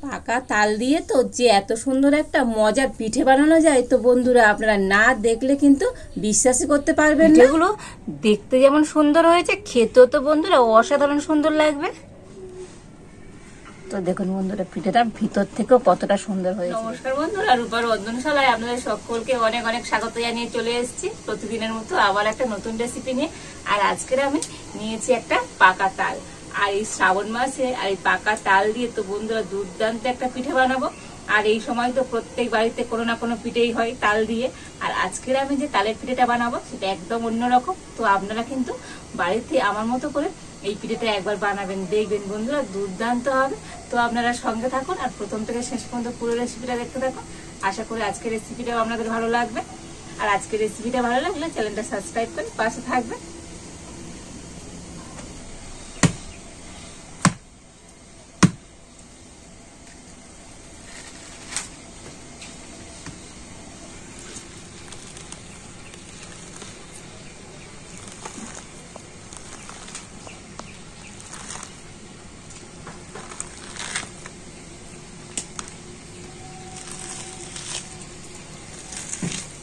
পাকা তাল দিয়ে তো যে এত সুন্দর একটা মজার পিঠে বানানো যায়, তো বন্ধুরা আপনারা না দেখলে কিন্তু বিশ্বাসই করতে পারবেন না। এগুলো দেখতে যেমন সুন্দর হয়েছে, খেতেও তো বন্ধুরা অসাধারণ সুন্দর লাগবে। তো দেখুন বন্ধুরা, পিঠেটা ভিতর থেকেও কতটা সুন্দর হয়েছে। নমস্কার বন্ধুরা, রূপার রন্ধনশালায় আপনাদের সকলকে অনেক অনেক স্বাগত জানিয়ে চলে এসেছি প্রতিদিনের মতো আবার একটা নতুন রেসিপি নিয়ে। আর আজকের আমি নিয়েছি একটা পাকা তাল, আর এই শ্রাবণ মাসে আর এই পাকা তাল দিয়ে তো বন্ধুরা দুর্দান্ত একটা পিঠে বানাবো। আর এই সময় তো প্রত্যেক বাড়িতে কোনো না কোনো পিঠেই হয় তাল দিয়ে। আর আজকের আমি যে তালের পিঠেটা বানাবো সেটা একদম অন্যরকম। তো আপনারা কিন্তু বাড়িতে আমার মতো করে এই পিঠেটা একবার বানাবেন, দেখবেন বন্ধুরা দুর্দান্ত হবে। তো আপনারা সঙ্গে থাকুন আর প্রথম থেকে শেষ পর্যন্ত পুরো রেসিপিটা দেখতে থাকুন। আশা করি আজকের রেসিপিটাও আপনাদের ভালো লাগবে। আর আজকের রেসিপিটা ভালো লাগলে চ্যানেলটা সাবস্ক্রাইব করে পাশে থাকবে।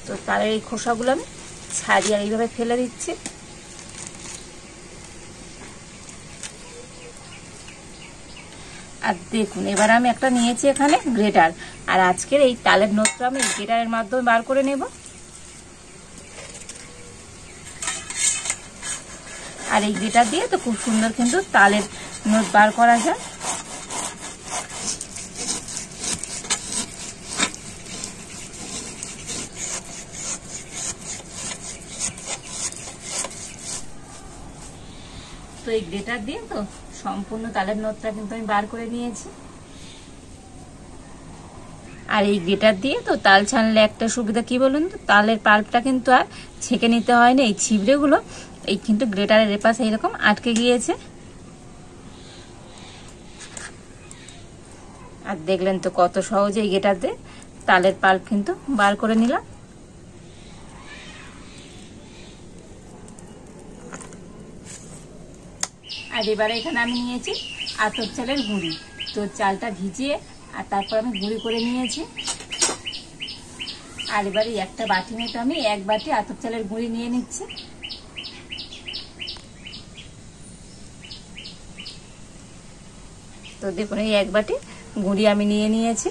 তো তালের এই খোসাগুলো আমি ছাড়িয়ে এইভাবে ফেলে দিচ্ছি। আর দেখুন এবার আমি একটা নিয়েছি এখানে গ্রেটার, আর আজকের এই তালের নোটটা আমি গ্রেটারের মাধ্যমে বার করে নেব। আর এই গ্রেটার দিয়ে তো খুব সুন্দর কিন্তু তালের নোট বার করা যায়। তো এই গ্রেটার দিয়ে তো সম্পূর্ণ তালের নোটটা কিন্তু আমি বার করে নিয়েছি। আর এই গ্রেটার দিয়ে তো তাল ছানলে একটা সুবিধা কি বলুন তো, তালের পাল্পটা কিন্তু আর ছেঁকে নিতে হয় না। এই ছিবড়েগুলো এই কিন্তু গ্রেটারের এপাশে এইরকম আটকে গিয়েছে। আর দেখলেন তো কত সহজে এই গ্রেটার দিয়ে তালের পাল্প কিন্তু বার করে নিলাম। আর এবারে এখানে আমি নিয়েছি আতপ চালের গুঁড়ি। তো চালটা ভিজিয়ে আর তারপর আমি গুঁড়ি করে নিয়েছি। আর এবারে একটা বাটি মতো আমি এক বাটি আতপ চালের গুঁড়ি নিয়ে নিচ্ছি। তো দেখুন এই এক বাটি গুঁড়ি আমি নিয়ে নিয়েছি।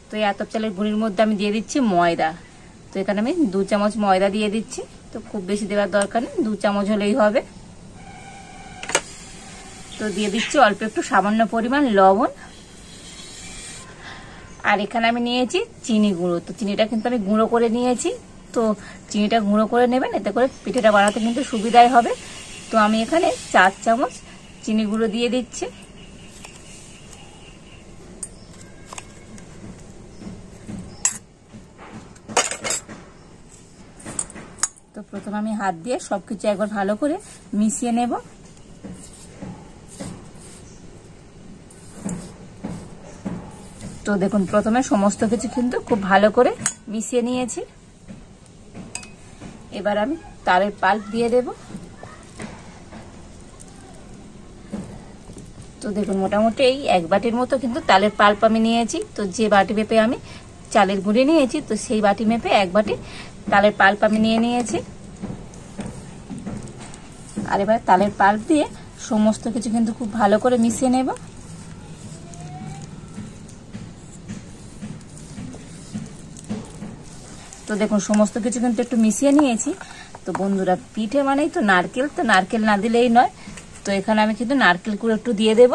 তো এই আতপ চালের গুঁড়ির মধ্যে আমি দিয়ে দিচ্ছি ময়দা। তো এখানে আমি 2 চামচ ময়দা দিয়ে দিচ্ছি। তো খুব বেশি দেওয়ার দরকার নেই, 2 চামচ হলেই হবে। তো দিয়ে দিচ্ছি অল্প একটু সামান্য পরিমাণ লবণ। আর এখানে আমি নিয়েছি চিনি গুঁড়ো। তো চিনিটা কিন্তু আমি গুঁড়ো করে নিয়েছি। তো চিনিটা গুঁড়ো করে নেবেন, এতে করে পিঠেটা বানাতে কিন্তু সুবিধাই হবে। তো আমি এখানে 4 চামচ চিনি গুঁড়ো দিয়ে দিচ্ছি। তো প্রথমে আমি হাত দিয়ে সবকিছু একবার ভালো করে মিশিয়ে নেব। তো দেখুন প্রথমে সমস্ত কিছু কিন্তু খুব ভালো করে মিশিয়ে নিয়েছি। এবার আমি তালের পাল্প দিয়ে দেব। তো দেখুন মোটামুটি এই এক বাটির মতো কিন্তু তালের পাল্প আমি নিয়েছি। তো যে বাটি মেপে আমি চালের গুঁড়ি নিয়েছি, তো সেই বাটি মেপে এক বাটি তালের পাল্প আমি নিয়ে নিয়েছি। আর এবার তালের পাল্প দিয়ে সমস্ত কিছু কিন্তু খুব ভালো করে মিশিয়ে নেব। তো দেখুন সমস্ত কিছু কিন্তু একটু মিশিয়ে নিয়েছি। তো বন্ধুরা পিঠে মানেই তো নারকেল, তো নারকেল না দিলেই নয়। তো এখানে আমি কিন্তু নারকেল কুড়ো একটু দিয়ে দেব।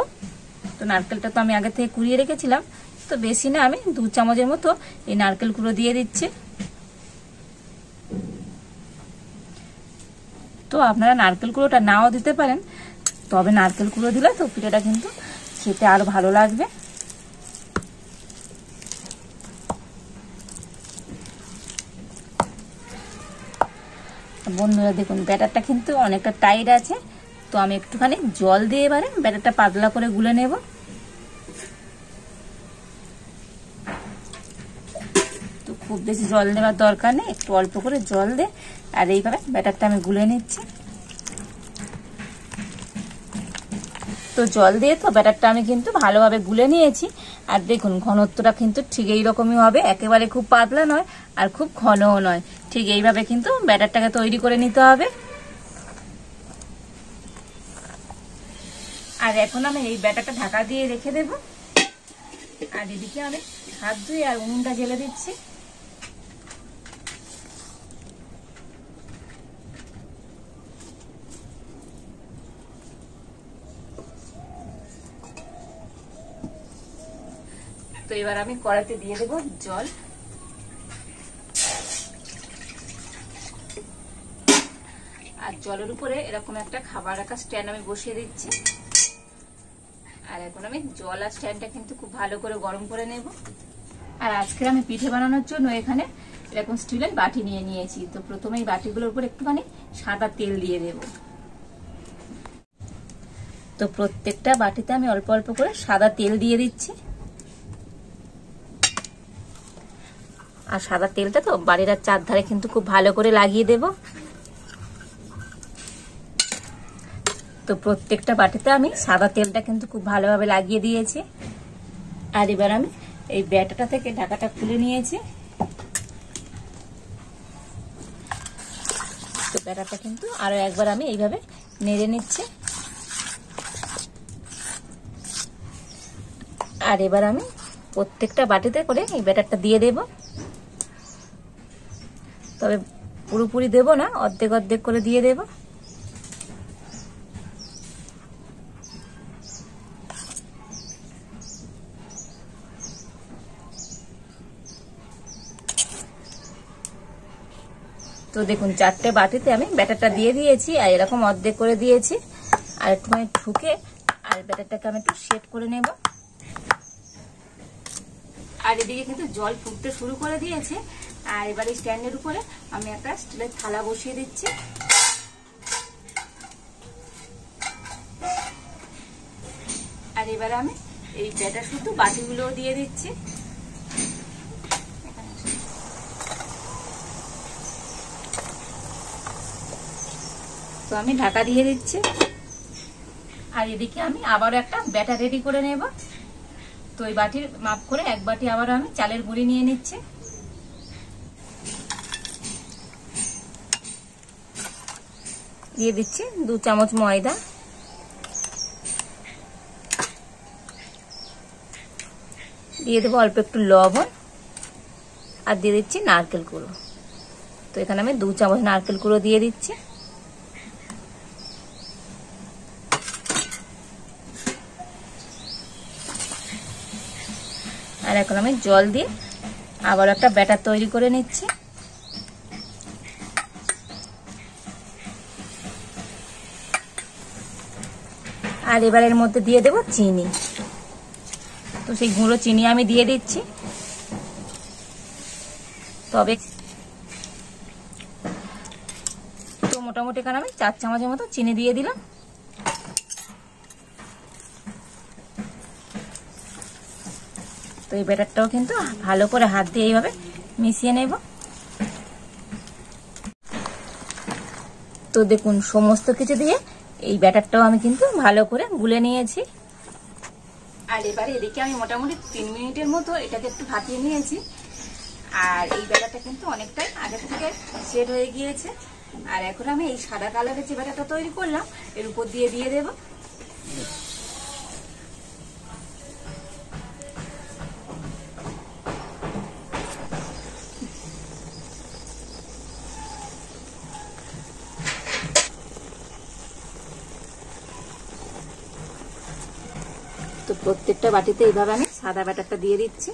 তো নারকেলটা তো আমি আগে থেকে কুড়িয়ে রেখেছিলাম, তো বেশি না, আমি 2 চামচের মতো এই নারকেল কুড়ো দিয়ে দিচ্ছি। তো আপনারা নারকেল কুড়োটা নাও দিতে পারেন, তবে নারকেল কুড়ো দিলে তো পিঠেটা কিন্তু খেতে আরো ভালো লাগবে। বন্ধুরা দেখুন ব্যাটারটা কিন্তু অনেকটা টাইট আছে। তো আমি একটুখানি জল দিয়ে এবারে ব্যাটারটা পাতলা করে গুলে নেব। তো খুব বেশি জল দেওয়ার দরকার নেই, একটু অল্প করে জল দে। আর এইভাবে ব্যাটারটা আমি গুলে নিচ্ছি। তো জল দিয়ে তো ব্যাটারটা আমি কিন্তু ভালোভাবে গুলে নিয়েছি। আর দেখুন ঘনত্বটা কিন্তু ঠিক এইরকমই হবে, একেবারে খুব পাতলা নয় আর খুব ঘনও নয়, ঠিক এইভাবে কিন্তু ব্যাটারটাকে তৈরি করে নিতে হবে। আর এখন আমি এই ব্যাটারটা ঢাকা দিয়ে রেখে দেব। আর এদিকে আমি হাত ধুয়ে আর উনুনটা জ্বেলে দিচ্ছি। তো এবার আমি কড়াইতে দিয়ে দেব জল। আর জলের উপরে এরকম একটা খাবার রাখা স্ট্যান্ড আমি বসিয়ে দিচ্ছি। আর এখন আমি জল আর স্ট্যান্ডটা কিন্তু খুব ভালো করে গরম করে নেব। আর আজকে আমি পিঠে বানানোর জন্য এখানে এরকম স্টিলের বাটি নিয়ে নিয়েছি। তো প্রথমে এই বাটিগুলোর উপর একটুখানি সাদা তেল দিয়ে দেব। তো প্রত্যেকটা বাটিতে আমি অল্প অল্প করে সাদা তেল দিয়ে দিচ্ছি। আর সাদা তেলটা তো বাড়ির চারধারে কিন্তু খুব ভালো করে লাগিয়ে দেব। তো প্রত্যেকটা বাটিতে আমি সাদা তেলটা কিন্তু খুব ভালোভাবে লাগিয়ে দিয়েছি। আর এবার আমি এই ব্যাটাটা থেকে ঢাকাটা খুলে নিয়েছি। তো ব্যাটারটা কিন্তু আরো একবার আমি এইভাবে নেড়ে নিচ্ছি। আর এবার আমি প্রত্যেকটা বাটিতে করে এই ব্যাটারটা দিয়ে দেব। তবে পুরোপুরি দেব না, অর্ধেক অর্ধেক করে দিয়ে দেব। তো দেখুন 4টে বাটিতে আমি ব্যাটারটা দিয়ে দিয়েছি। আর এরকম অর্ধেক করে দিয়েছি। আর একটুখানি ঠুকে আর ব্যাটারটাকে আমি একটু সেট করে নেব। আর এদিকে কিন্তু জল ফুটতে শুরু করে দিয়েছে। আর এবার এই স্ট্যান্ডের উপরে আমি একটা স্টিলের থালা বসিয়ে দিচ্ছি। আর এবার আমি এই ব্যাটার শুধু বাটিগুলো দিয়ে দিচ্ছি। তো আমি ঢাকা দিয়ে দিচ্ছি। আর এদিকে আমি আবারও একটা ব্যাটার রেডি করে নেব। তো এই বাটির মাপ করে এক বাটি আবারও আমি চালের গুঁড়ি নিয়ে নিচ্ছি। দিয়ে দিচ্ছি 2 চামচ ময়দা। দিয়ে দেবো অল্প একটু লবণ। আর দিয়ে দিচ্ছি নারকেল কুড়ো। তো এখানে আমি 2 চামচ নারকেল কুড়ো দিয়ে দিচ্ছি। আর এখন আমি জল দিয়ে আবার একটা ব্যাটার তৈরি করে নিচ্ছি। আর এবার এর মধ্যে দিয়ে দেব চিনি। তো সেই গুঁড়ো চিনি আমি দিয়ে দিচ্ছি। তবে তো মোটামুটি এখানে আমি 4 চামচের মতো চিনি দিয়ে দিলাম। তো এই ব্যাটারটাও কিন্তু ভালো করে হাত দিয়ে এইভাবে মিশিয়ে নেব। তো দেখুন সমস্ত কিছু দিয়ে এই ব্যাটারটাও আমি কিন্তু ভালো করে গুলে নিয়েছি। আর এবারে এদিকে আমি মোটামুটি 3 মিনিটের মতো এটাকে একটু ভাপিয়ে নিয়েছি। আর এই ব্যাটারটা কিন্তু অনেকটাই আগে থেকে সেট হয়ে গিয়েছে। আর এখন আমি এই সাদা কালারের যে ব্যাটারটা তৈরি করলাম এর উপর দিয়ে দেব। তো প্রত্যেকটা বাটিতে এইভাবে আমি সাদা ব্যাটারটা দিয়ে দিচ্ছি।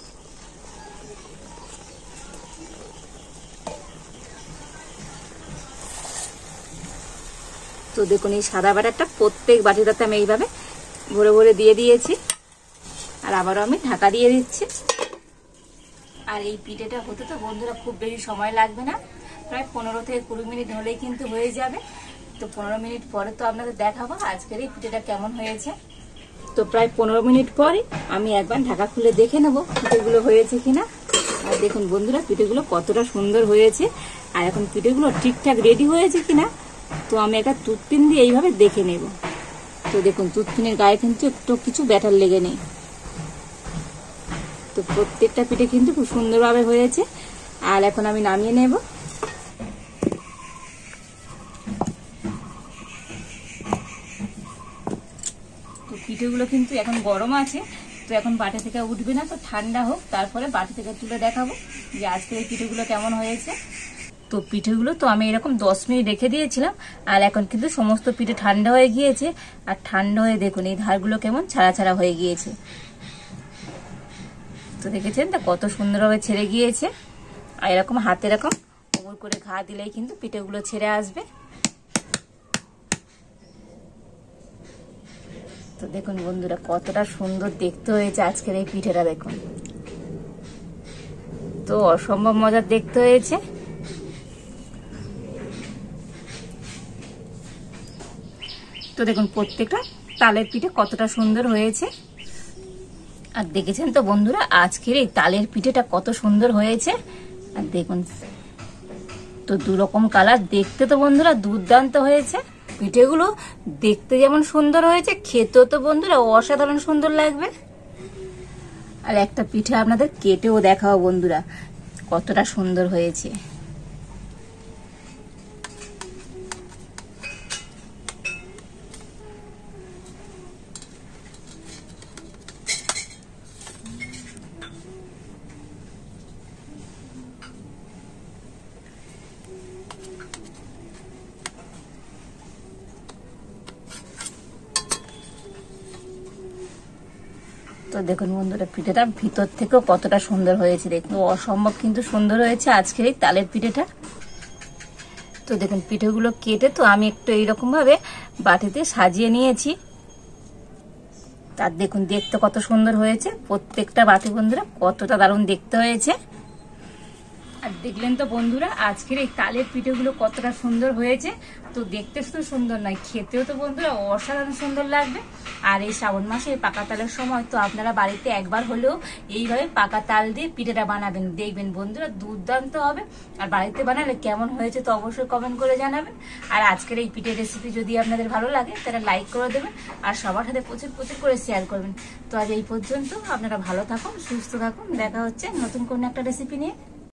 তো দেখুন এই সাদা ব্যাটারটা প্রত্যেক বাটিটাতে আমি এইভাবে ভরে ভরে দিয়ে দিয়েছি। আর আবারও আমি ঢাকা দিয়ে দিচ্ছি। আর এই পিঠেটা হতে তো বন্ধুরা খুব বেশি সময় লাগবে না, প্রায় 15 থেকে 20 মিনিট হলেই কিন্তু হয়ে যাবে। তো 15 মিনিট পরে তো আপনাদের দেখাবো আজকের এই পিঠেটা কেমন হয়েছে। তো প্রায় 15 মিনিট পরে আমি একবার ঢাকা খুলে দেখে নেব পিঠেগুলো হয়েছে কিনা। আর দেখুন বন্ধুরা পিঠেগুলো কতটা সুন্দর হয়েছে। আর এখন পিঠেগুলো ঠিকঠাক রেডি হয়েছে কিনা তো আমি একটা টুথপিন দিয়ে এইভাবে দেখে নেব। তো দেখুন তুতপিনের গায়ে কিন্তু একটু কিছু ব্যাটার লেগে নেই। তো প্রত্যেকটা পিঠে কিন্তু খুব সুন্দরভাবে হয়েছে। আর এখন আমি নামিয়ে নেব। তো পিঠেগুলো কিন্তু এখন গরম আছে, তো এখন বাটি থেকে উঠবে না, তো ঠান্ডা হোক তারপরে বাটি থেকে তুলে দেখাবো যে আজকে এই পিঠেগুলো কেমন হয়েছে। তো পিঠেগুলো তো আমি এরকম 10 মিনিট রেখে দিয়েছিলাম, আর এখন কিন্তু সমস্ত পিঠে ঠান্ডা হয়ে গিয়েছে। আর ঠান্ডা হয়ে দেখুন এই ধারগুলো কেমন ছাড়া ছাড়া হয়ে গিয়েছে। তো দেখেছেন তো কত সুন্দরভাবে ছেড়ে গিয়েছে। আর এরকম হাতে এরকম ওপর করে ঘা দিলেই কিন্তু পিঠেগুলো ছেড়ে আসবে। তো দেখুন বন্ধুরা কতটা সুন্দর দেখতে হয়েছে আজকের এই পিঠেটা, দেখুন তো অসম্ভব মজার দেখতে হয়েছে। তো দেখুন প্রত্যেকটা তালের পিঠে কতটা সুন্দর হয়েছে। আর দেখেছেন তো বন্ধুরা আজকের এই তালের পিঠেটা কত সুন্দর হয়েছে। আর দেখুন তো দুরকম কালার, দেখতে তো বন্ধুরা দুর্দান্ত হয়েছে। পিঠেগুলো দেখতে যেমন সুন্দর হয়েছে, খেতেও তো বন্ধুরা অসাধারণ সুন্দর লাগবে। আর একটা পিঠে আপনাদের কেটেও দেখাও বন্ধুরা কতটা সুন্দর হয়েছে। তো দেখুন বন্ধুরা পিঠেটা ভিতর থেকেও কতটা সুন্দর হয়েছে, দেখুন অসম্ভব কিন্তু সুন্দর হয়েছে আজকের এই তালের পিঠেটা। তো দেখুন পিঠেগুলো কেটে তো আমি একটু এইরকম ভাবে বাটিতে সাজিয়ে নিয়েছি। তার দেখুন দেখতে কত সুন্দর হয়েছে প্রত্যেকটা বাটি বন্ধুরা, কতটা দারুণ দেখতে হয়েছে। আর দেখলেন তো বন্ধুরা আজকের এই তালের পিঠেগুলো কতটা সুন্দর হয়েছে। তো দেখতে শুধু সুন্দর নয়, খেতেও তো বন্ধুরা অসাধারণ সুন্দর লাগবে। আর এই শ্রাবণ মাসে পাকা তালের সময় তো আপনারা বাড়িতে একবার হলেও এইভাবে পাকা তাল দিয়ে পিঠেটা বানাবেন, দেখবেন বন্ধুরা দুর্দান্ত হবে। আর বাড়িতে বানালে কেমন হয়েছে তো অবশ্যই কমেন্ট করে জানাবেন। আর আজকের এই পিঠের রেসিপি যদি আপনাদের ভালো লাগে তাহলে লাইক করে দেবেন, আর সবার সাথে প্রচুর প্রচুর করে শেয়ার করবেন। তো আজ এই পর্যন্ত, আপনারা ভালো থাকুন, সুস্থ থাকুন, দেখা হচ্ছে নতুন কোনো একটা রেসিপি নিয়ে।